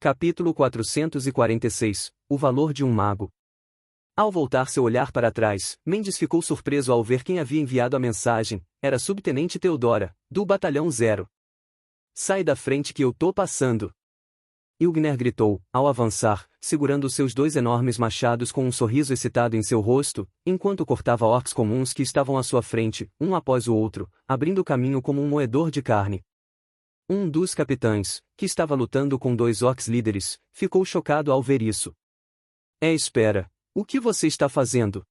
Capítulo 446 O valor de um mago. Ao voltar seu olhar para trás, Mendes ficou surpreso ao ver quem havia enviado a mensagem. Era Subtenente Theodora, do Batalhão 0. Sai da frente que eu tô passando. Ilgner gritou, ao avançar, segurando seus dois enormes machados com um sorriso excitado em seu rosto, enquanto cortava orcs comuns que estavam à sua frente, um após o outro, abrindo caminho como um moedor de carne. Um dos capitães, que estava lutando com dois orcs líderes, ficou chocado ao ver isso. Espera, o que você está fazendo?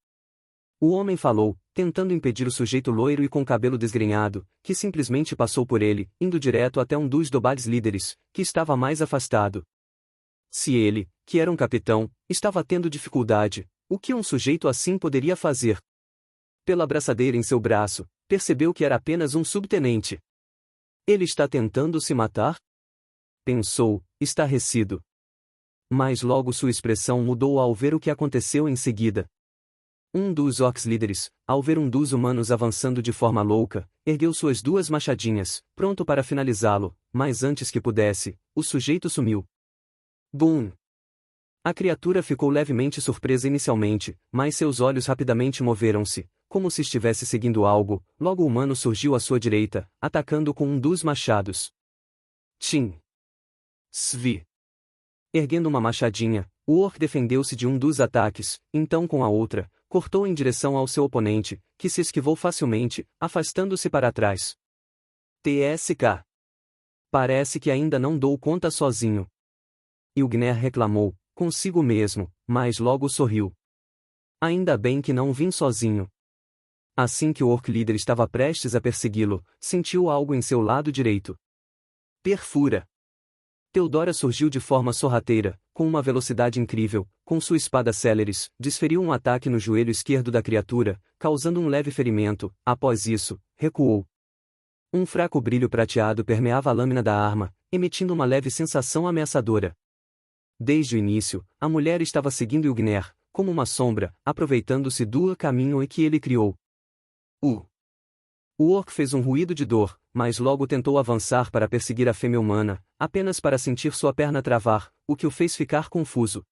O homem falou, tentando impedir o sujeito loiro e com cabelo desgrenhado, que simplesmente passou por ele, indo direto até um dos Dobades líderes, que estava mais afastado. Se ele, que era um capitão, estava tendo dificuldade, o que um sujeito assim poderia fazer? Pela braçadeira em seu braço, percebeu que era apenas um subtenente. Ele está tentando se matar? Pensou, estarrecido. Mas logo sua expressão mudou ao ver o que aconteceu em seguida. Um dos orcs líderes, ao ver um dos humanos avançando de forma louca, ergueu suas duas machadinhas, pronto para finalizá-lo, mas antes que pudesse, o sujeito sumiu. Bum! A criatura ficou levemente surpresa inicialmente, mas seus olhos rapidamente moveram-se, como se estivesse seguindo algo. Logo o humano surgiu à sua direita, atacando com um dos machados. Tchim! Svi! Erguendo uma machadinha, o orc defendeu-se de um dos ataques, então com a outra, cortou em direção ao seu oponente, que se esquivou facilmente, afastando-se para trás. TSK. Parece que ainda não dou conta sozinho. Ilgner reclamou, consigo mesmo, mas logo sorriu. Ainda bem que não vim sozinho. Assim que o orc líder estava prestes a persegui-lo, sentiu algo em seu lado direito. Perfura. Theodora surgiu de forma sorrateira, com uma velocidade incrível, com sua espada Celeris, desferiu um ataque no joelho esquerdo da criatura, causando um leve ferimento. Após isso, recuou. Um fraco brilho prateado permeava a lâmina da arma, emitindo uma leve sensação ameaçadora. Desde o início, a mulher estava seguindo Ilgner, como uma sombra, aproveitando-se do caminho que ele criou. O orc fez um ruído de dor, mas logo tentou avançar para perseguir a fêmea humana, apenas para sentir sua perna travar, o que o fez ficar confuso.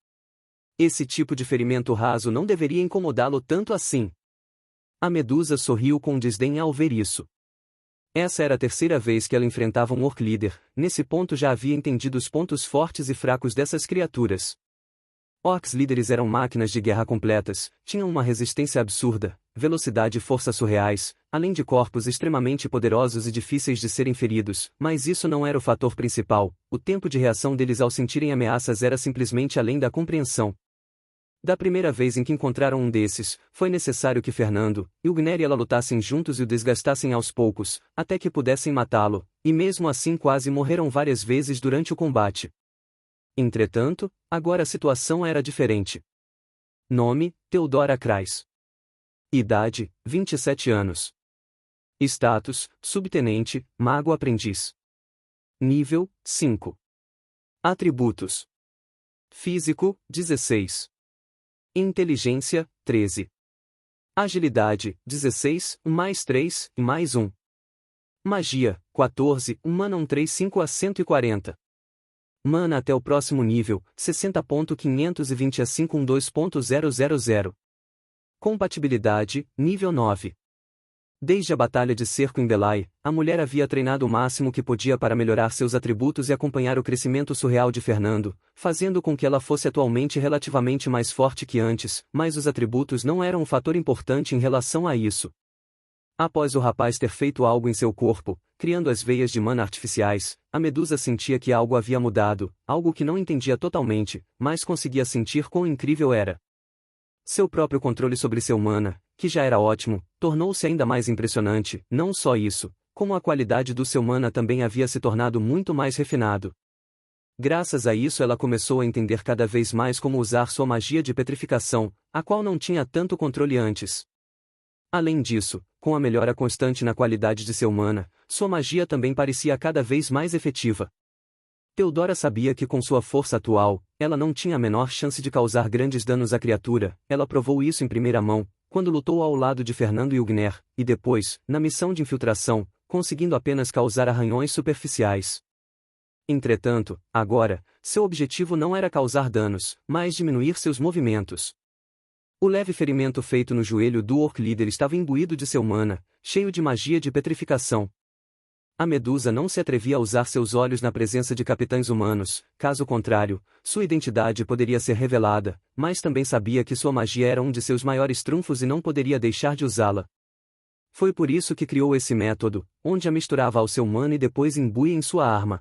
Esse tipo de ferimento raso não deveria incomodá-lo tanto assim. A medusa sorriu com desdém ao ver isso. Essa era a terceira vez que ela enfrentava um orc líder, nesse ponto já havia entendido os pontos fortes e fracos dessas criaturas. Orcs líderes eram máquinas de guerra completas, tinham uma resistência absurda, velocidade e força surreais, além de corpos extremamente poderosos e difíceis de serem feridos, mas isso não era o fator principal. O tempo de reação deles ao sentirem ameaças era simplesmente além da compreensão. Da primeira vez em que encontraram um desses, foi necessário que Fernando, Ilgner e ela lutassem juntos e o desgastassem aos poucos, até que pudessem matá-lo, e mesmo assim quase morreram várias vezes durante o combate. Entretanto, agora a situação era diferente. Nome, Theodora Kreis. Idade, 27 anos. Status, subtenente, mago aprendiz. Nível, 5. Atributos. Físico, 16. Inteligência, 13. Agilidade, 16, mais 3, mais 1. Magia, 14, Mana 135 a 140. Mana até o próximo nível, 60.520 a 512.000. Compatibilidade, nível 9. Desde a batalha de cerco em Belai, a mulher havia treinado o máximo que podia para melhorar seus atributos e acompanhar o crescimento surreal de Fernando, fazendo com que ela fosse atualmente relativamente mais forte que antes, mas os atributos não eram um fator importante em relação a isso. Após o rapaz ter feito algo em seu corpo, criando as veias de mana artificiais, a medusa sentia que algo havia mudado, algo que não entendia totalmente, mas conseguia sentir quão incrível era. Seu próprio controle sobre seu mana, que já era ótimo, tornou-se ainda mais impressionante. Não só isso, como a qualidade do seu mana também havia se tornado muito mais refinado. Graças a isso ela começou a entender cada vez mais como usar sua magia de petrificação, a qual não tinha tanto controle antes. Além disso, com a melhora constante na qualidade de seu mana, sua magia também parecia cada vez mais efetiva. Theodora sabia que com sua força atual, ela não tinha a menor chance de causar grandes danos à criatura. Ela provou isso em primeira mão, quando lutou ao lado de Fernando Ilgner, e depois, na missão de infiltração, conseguindo apenas causar arranhões superficiais. Entretanto, agora, seu objetivo não era causar danos, mas diminuir seus movimentos. O leve ferimento feito no joelho do Orc Leader estava imbuído de seu mana, cheio de magia de petrificação. A Medusa não se atrevia a usar seus olhos na presença de capitães humanos, caso contrário, sua identidade poderia ser revelada, mas também sabia que sua magia era um de seus maiores trunfos e não poderia deixar de usá-la. Foi por isso que criou esse método, onde a misturava ao seu mana e depois imbuía em sua arma.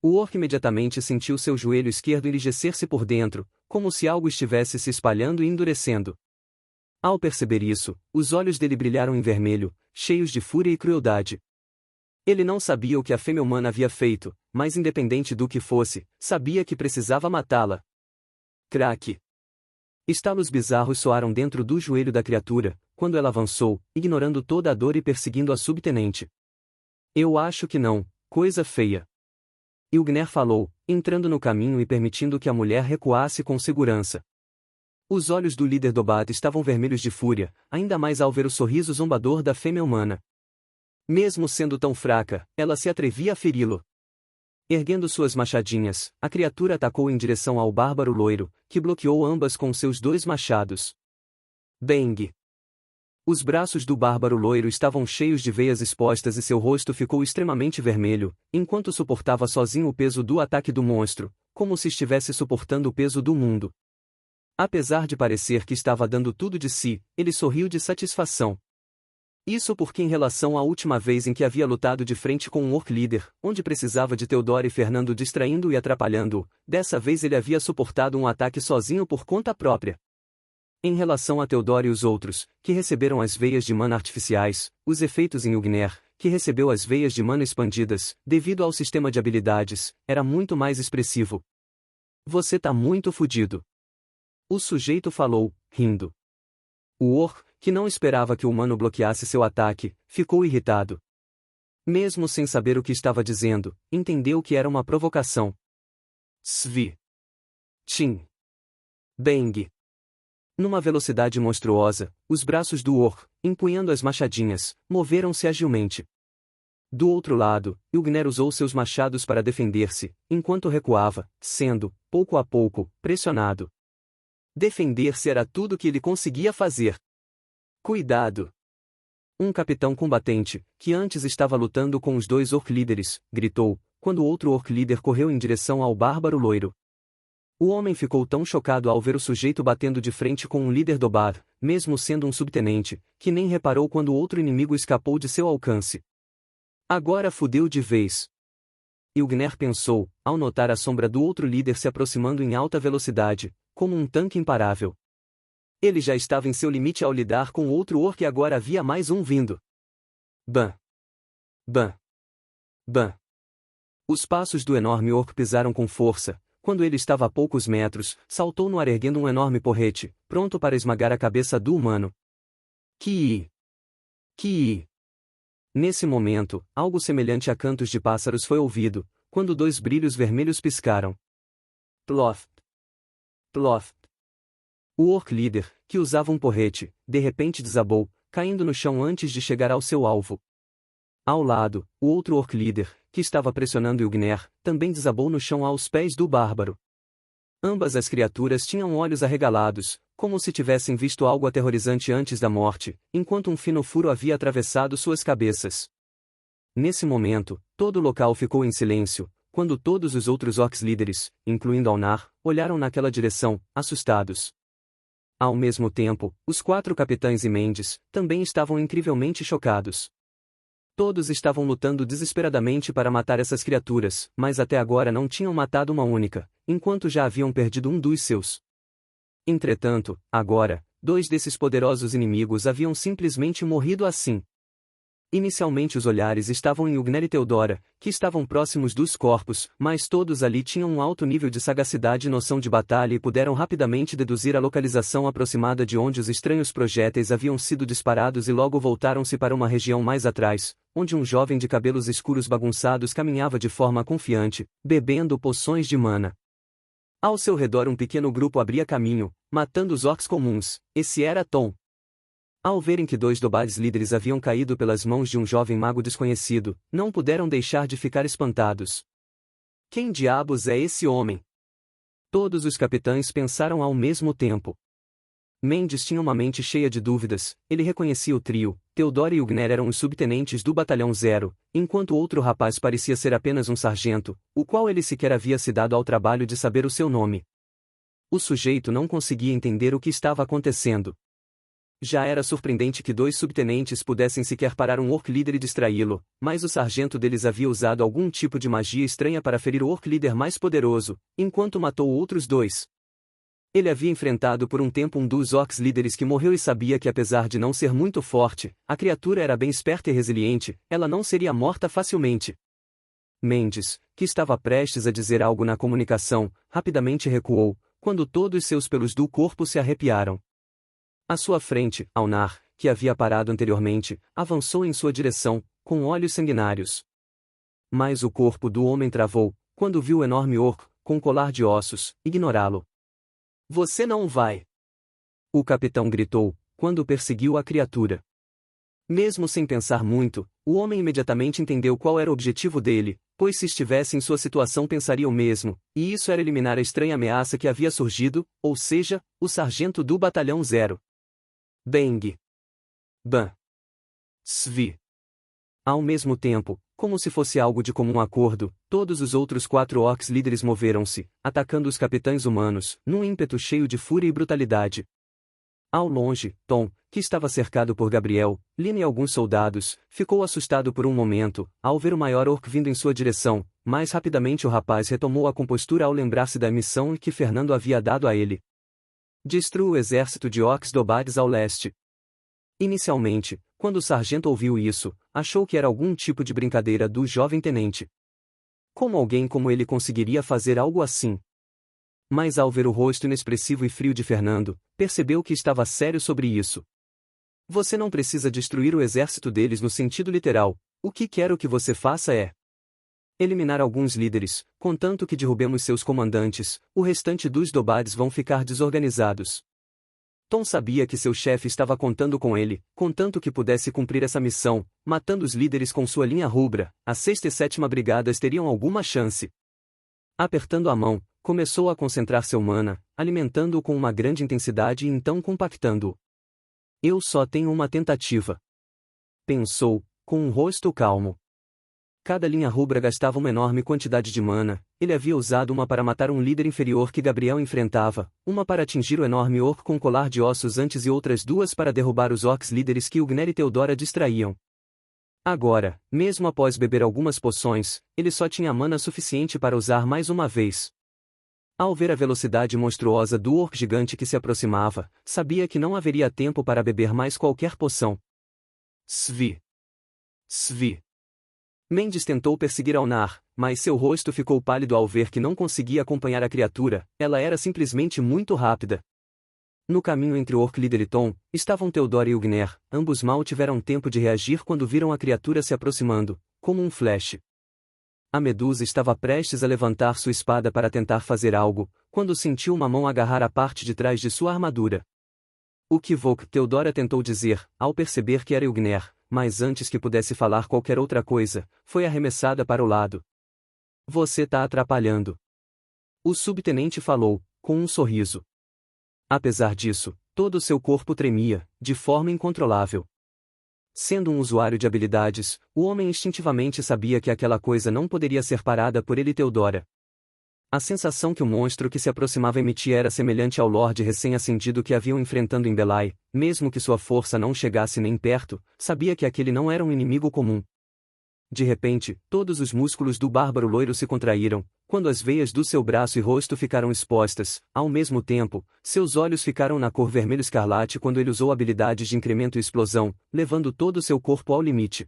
O Orc imediatamente sentiu seu joelho esquerdo enrijecer-se por dentro, como se algo estivesse se espalhando e endurecendo. Ao perceber isso, os olhos dele brilharam em vermelho, cheios de fúria e crueldade. Ele não sabia o que a fêmea humana havia feito, mas independente do que fosse, sabia que precisava matá-la. Craque! Estalos bizarros soaram dentro do joelho da criatura, quando ela avançou, ignorando toda a dor e perseguindo a subtenente. Eu acho que não, coisa feia. Ilgnir falou, entrando no caminho e permitindo que a mulher recuasse com segurança. Os olhos do líder Dobat estavam vermelhos de fúria, ainda mais ao ver o sorriso zombador da fêmea humana. Mesmo sendo tão fraca, ela se atrevia a feri-lo. Erguendo suas machadinhas, a criatura atacou em direção ao bárbaro loiro, que bloqueou ambas com seus 2 machados. Bang! Os braços do bárbaro loiro estavam cheios de veias expostas e seu rosto ficou extremamente vermelho, enquanto suportava sozinho o peso do ataque do monstro, como se estivesse suportando o peso do mundo. Apesar de parecer que estava dando tudo de si, ele sorriu de satisfação. Isso porque em relação à última vez em que havia lutado de frente com um Orc Leader, onde precisava de Theodore e Fernando distraindo e atrapalhando-o, dessa vez ele havia suportado um ataque sozinho por conta própria. Em relação a Theodore e os outros, que receberam as veias de mana artificiais, os efeitos em Ilgnir, que recebeu as veias de mana expandidas, devido ao sistema de habilidades, era muito mais expressivo. Você tá muito fudido. O sujeito falou, rindo. O Orc, que não esperava que o humano bloqueasse seu ataque, ficou irritado. Mesmo sem saber o que estava dizendo, entendeu que era uma provocação. Svi. Tim. Bang. Numa velocidade monstruosa, os braços do Orc, empunhando as machadinhas, moveram-se agilmente. Do outro lado, Ilgnir usou seus machados para defender-se, enquanto recuava, sendo, pouco a pouco, pressionado. Defender-se era tudo que ele conseguia fazer. Cuidado! Um capitão combatente, que antes estava lutando com os 2 Orc líderes, gritou, quando outro Orc líder correu em direção ao bárbaro loiro. O homem ficou tão chocado ao ver o sujeito batendo de frente com um líder Dobar, mesmo sendo um subtenente, que nem reparou quando outro inimigo escapou de seu alcance. Agora fudeu de vez. Ilgnir pensou, ao notar a sombra do outro líder se aproximando em alta velocidade, como um tanque imparável. Ele já estava em seu limite ao lidar com outro Orc e agora havia mais um vindo. Bam! Bam! Bam! Os passos do enorme Orc pisaram com força. Quando ele estava a poucos metros, saltou no ar erguendo um enorme porrete, pronto para esmagar a cabeça do humano. Ki! Ki! Nesse momento, algo semelhante a cantos de pássaros foi ouvido, quando 2 brilhos vermelhos piscaram. Ploft! Ploft! O Orc Leader, que usava um porrete, de repente desabou, caindo no chão antes de chegar ao seu alvo. Ao lado, o outro Orc Leader, que estava pressionando Ilgnir, também desabou no chão aos pés do bárbaro. Ambas as criaturas tinham olhos arregalados, como se tivessem visto algo aterrorizante antes da morte, enquanto um fino furo havia atravessado suas cabeças. Nesse momento, todo o local ficou em silêncio, quando todos os outros Orcs líderes, incluindo Alnar, olharam naquela direção, assustados. Ao mesmo tempo, os 4 capitães e Mendes também estavam incrivelmente chocados. Todos estavam lutando desesperadamente para matar essas criaturas, mas até agora não tinham matado uma única, enquanto já haviam perdido um dos seus. Entretanto, agora, 2 desses poderosos inimigos haviam simplesmente morrido assim. Inicialmente os olhares estavam em Ilgnir e Theodora, que estavam próximos dos corpos, mas todos ali tinham um alto nível de sagacidade e noção de batalha e puderam rapidamente deduzir a localização aproximada de onde os estranhos projéteis haviam sido disparados e logo voltaram-se para uma região mais atrás, onde um jovem de cabelos escuros bagunçados caminhava de forma confiante, bebendo poções de mana. Ao seu redor um pequeno grupo abria caminho, matando os orcs comuns. Esse era Tom. Ao verem que 2 Dobares líderes haviam caído pelas mãos de um jovem mago desconhecido, não puderam deixar de ficar espantados. Quem diabos é esse homem? Todos os capitães pensaram ao mesmo tempo. Mendes tinha uma mente cheia de dúvidas. Ele reconhecia o trio. Theodore e Ugner eram os subtenentes do Batalhão Zero, enquanto o outro rapaz parecia ser apenas um sargento, o qual ele sequer havia se dado ao trabalho de saber o seu nome. O sujeito não conseguia entender o que estava acontecendo. Já era surpreendente que 2 subtenentes pudessem sequer parar um Orc Leader e distraí-lo, mas o sargento deles havia usado algum tipo de magia estranha para ferir o Orc Leader mais poderoso, enquanto matou outros 2. Ele havia enfrentado por um tempo um dos Orcs líderes que morreu e sabia que apesar de não ser muito forte, a criatura era bem esperta e resiliente, ela não seria morta facilmente. Mendes, que estava prestes a dizer algo na comunicação, rapidamente recuou, quando todos seus pelos do corpo se arrepiaram. À sua frente, Aunar, que havia parado anteriormente, avançou em sua direção, com olhos sanguinários. Mas o corpo do homem travou, quando viu o enorme orco, com colar de ossos, ignorá-lo. Você não vai! O capitão gritou, quando perseguiu a criatura. Mesmo sem pensar muito, o homem imediatamente entendeu qual era o objetivo dele, pois se estivesse em sua situação pensaria o mesmo, e isso era eliminar a estranha ameaça que havia surgido, ou seja, o sargento do Batalhão Zero. Bang! Ban! Svi! Ao mesmo tempo, como se fosse algo de comum acordo, todos os outros 4 orcs líderes moveram-se, atacando os capitães humanos, num ímpeto cheio de fúria e brutalidade. Ao longe, Tom, que estava cercado por Gabriel, Lina e alguns soldados, ficou assustado por um momento, ao ver o maior orc vindo em sua direção, mas rapidamente o rapaz retomou a compostura ao lembrar-se da missão que Fernando havia dado a ele. Destrua o exército de orcs Dobades ao leste. Inicialmente, quando o sargento ouviu isso, achou que era algum tipo de brincadeira do jovem tenente. Como alguém como ele conseguiria fazer algo assim? Mas ao ver o rosto inexpressivo e frio de Fernando, percebeu que estava sério sobre isso. Você não precisa destruir o exército deles no sentido literal, o que quero que você faça é eliminar alguns líderes, contanto que derrubemos seus comandantes, o restante dos Dobades vão ficar desorganizados. Tom sabia que seu chefe estava contando com ele, contanto que pudesse cumprir essa missão, matando os líderes com sua linha rubra, a 6ª e 7ª brigadas teriam alguma chance. Apertando a mão, começou a concentrar seu mana, alimentando-o com uma grande intensidade e então compactando-o. Eu só tenho uma tentativa. Pensou, com um rosto calmo. Cada linha rubra gastava uma enorme quantidade de mana, ele havia usado uma para matar um líder inferior que Gabriel enfrentava, uma para atingir o enorme orc com colar de ossos antes e outras 2 para derrubar os orcs líderes que Ugner e Theodora distraíam. Agora, mesmo após beber algumas poções, ele só tinha mana suficiente para usar mais uma vez. Ao ver a velocidade monstruosa do orc gigante que se aproximava, sabia que não haveria tempo para beber mais qualquer poção. Svi! Svi! Mendes tentou perseguir Aunar, mas seu rosto ficou pálido ao ver que não conseguia acompanhar a criatura, ela era simplesmente muito rápida. No caminho entre o Orc Líder e Tom, estavam Theodore e Ugner, ambos mal tiveram tempo de reagir quando viram a criatura se aproximando, como um flash. A medusa estava prestes a levantar sua espada para tentar fazer algo, quando sentiu uma mão agarrar a parte de trás de sua armadura. O que Theodora tentou dizer, ao perceber que era Ugner, mas antes que pudesse falar qualquer outra coisa, foi arremessada para o lado. Você tá atrapalhando. O subtenente falou, com um sorriso. Apesar disso, todo o seu corpo tremia, de forma incontrolável. Sendo um usuário de habilidades, o homem instintivamente sabia que aquela coisa não poderia ser parada por ele e Theodora. A sensação que o monstro que se aproximava emitia era semelhante ao Lorde recém-ascendido que haviam enfrentando em Belai, mesmo que sua força não chegasse nem perto, sabia que aquele não era um inimigo comum. De repente, todos os músculos do bárbaro loiro se contraíram, quando as veias do seu braço e rosto ficaram expostas, ao mesmo tempo, seus olhos ficaram na cor vermelho escarlate quando ele usou habilidades de incremento e explosão, levando todo o seu corpo ao limite.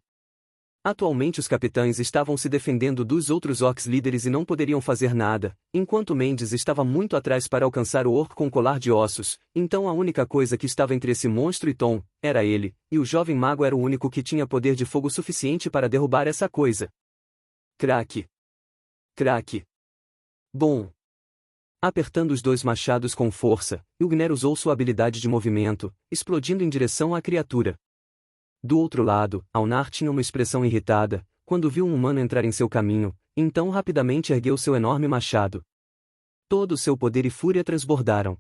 Atualmente os capitães estavam se defendendo dos outros orcs líderes e não poderiam fazer nada, enquanto Mendes estava muito atrás para alcançar o orc com colar de ossos, então a única coisa que estava entre esse monstro e Tom, era ele, e o jovem mago era o único que tinha poder de fogo suficiente para derrubar essa coisa. Craque! Craque! Bom! Apertando os 2 machados com força, Ugner usou sua habilidade de movimento, explodindo em direção à criatura. Do outro lado, Aunar tinha uma expressão irritada, quando viu um humano entrar em seu caminho, então rapidamente ergueu seu enorme machado. Todo o seu poder e fúria transbordaram.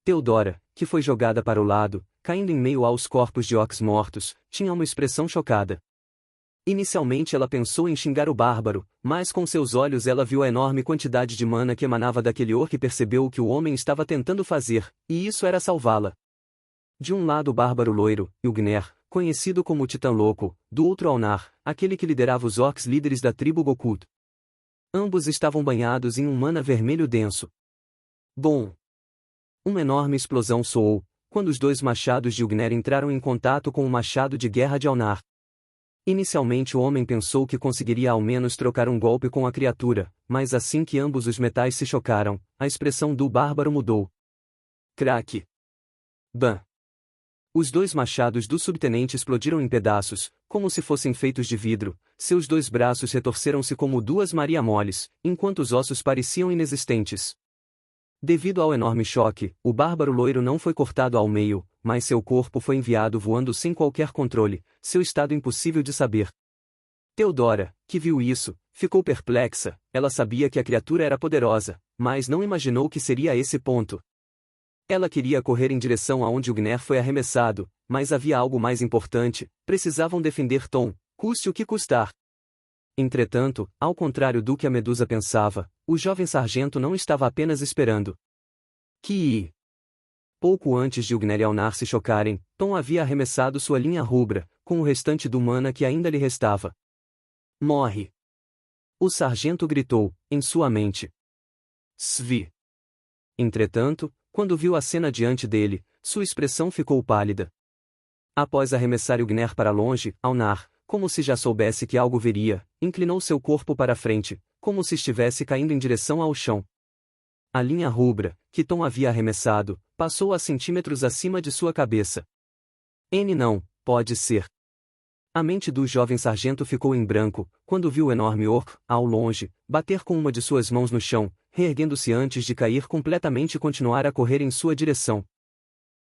Theodora, que foi jogada para o lado, caindo em meio aos corpos de orcs mortos, tinha uma expressão chocada. Inicialmente ela pensou em xingar o bárbaro, mas com seus olhos ela viu a enorme quantidade de mana que emanava daquele orc e percebeu o que o homem estava tentando fazer, e isso era salvá-la. De um lado o bárbaro loiro, Ilgnir, conhecido como o Titã Louco, do outro Alnar, aquele que liderava os orcs líderes da tribo Gokut. Ambos estavam banhados em um mana vermelho denso. Bom! Uma enorme explosão soou, quando os dois machados de Ilgnir entraram em contato com o machado de guerra de Alnar. Inicialmente o homem pensou que conseguiria ao menos trocar um golpe com a criatura, mas assim que ambos os metais se chocaram, a expressão do bárbaro mudou. Craque! Bam! Os dois machados do subtenente explodiram em pedaços, como se fossem feitos de vidro, seus dois braços retorceram-se como duas maria-moles, enquanto os ossos pareciam inexistentes. Devido ao enorme choque, o bárbaro loiro não foi cortado ao meio, mas seu corpo foi enviado voando sem qualquer controle, seu estado impossível de saber. Theodora, que viu isso, ficou perplexa, ela sabia que a criatura era poderosa, mas não imaginou que seria a esse ponto. Ela queria correr em direção aonde Ilgnir foi arremessado, mas havia algo mais importante, precisavam defender Tom, custe o que custar. Entretanto, ao contrário do que a Medusa pensava, o jovem sargento não estava apenas esperando. Pouco antes de Ilgnir e Alnar se chocarem, Tom havia arremessado sua linha rubra, com o restante do mana que ainda lhe restava. Morre! O sargento gritou, em sua mente. Svi! Entretanto, quando viu a cena diante dele, sua expressão ficou pálida. Após arremessar Ilgnir para longe, Alnar, como se já soubesse que algo viria, inclinou seu corpo para frente, como se estivesse caindo em direção ao chão. A linha rubra, que Tom havia arremessado, passou a centímetros acima de sua cabeça. Não, pode ser. A mente do jovem sargento ficou em branco, quando viu o enorme orc, ao longe, bater com uma de suas mãos no chão, reerguendo-se antes de cair completamente e continuar a correr em sua direção.